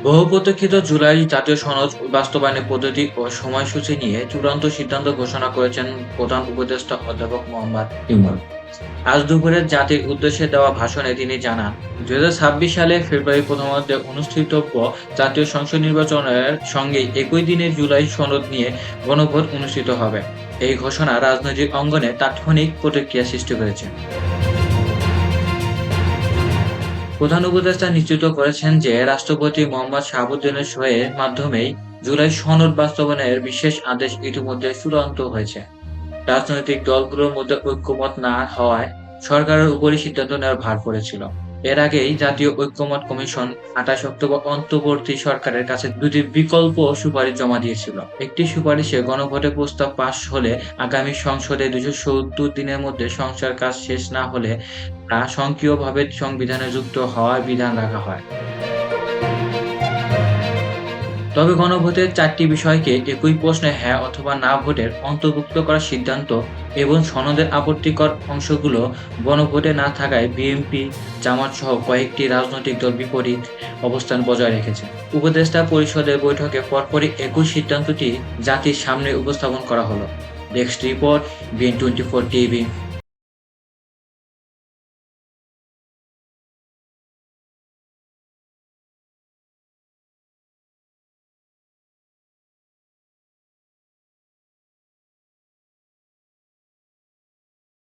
বহুপ্রতীক্ষিত জুলাই জাতীয় সনদ বাস্তবায়নের পদ্ধতি ও সময়সূচি নিয়ে চূড়ান্ত সিদ্ধান্ত ঘোষণা করেছেন প্রধান উপদেষ্টা অধ্যাপক মোহাম্মদ ইমরুল। আজ দুপুরে জাতির উদ্দেশ্যে দেওয়া ভাষণে তিনি জানান, 2026 সালে ফেব্রুয়ারি প্রথমার্ধে অনুষ্ঠিতব্য জাতীয় সংসদ নির্বাচনের সঙ্গে একই দিনে জুলাই সনদ নিয়ে গণভোট অনুষ্ঠিত হবে। এই ঘোষণা রাজনৈতিক অঙ্গনে তাৎক্ষণিক প্রতিক্রিয়া সৃষ্টি করেছে। প্রধান উপদেষ্টা নিশ্চিত করেছেন যে রাষ্ট্রপতি মোহাম্মদ শাহাবুদ্দিনের সইয়ের মাধ্যমেই জুলাই সনদ বাস্তবায়নের বিশেষ আদেশ ইতিমধ্যে চূড়ান্ত হয়েছে। রাজনৈতিক দলগুলোর মধ্যে ঐক্যমত না হওয়ায় সরকারের উপরই সিদ্ধান্ত নেওয়ার ভার পড়েছিল। এর আগেই জাতীয় ঐক্যমত কমিশন 28 অক্টোবর অন্তর্বর্তী সরকারের কাছে দুটি বিকল্প সুপারিশ জমা দিয়েছিল। একটি সুপারিশে গণভোটের প্রস্তাব পাশ হলে আগামী সংসদে 270 দিনের মধ্যে সংস্কার কাজ শেষ না হলে তা স্বয়ংক্রিয়ভাবে সংবিধানে যুক্ত হওয়ার বিধান রাখা হয়। তবে গণভোটের 4টি বিষয়কে একই প্রশ্নে হ্যাঁ অথবা না ভোটের অন্তর্ভুক্ত করার সিদ্ধান্ত এবং সনদের আপত্তিকর অংশগুলো গণভোটে না থাকায় বিএনপি, জামাত সহ কয়েকটি রাজনৈতিক দল বিপরীত অবস্থান বজায় রেখেছে। উপদেষ্টা পরিষদের বৈঠকে পরপরই একই সিদ্ধান্তটি জাতির সামনে উপস্থাপন করা হলো। Desk report, BN24 TV.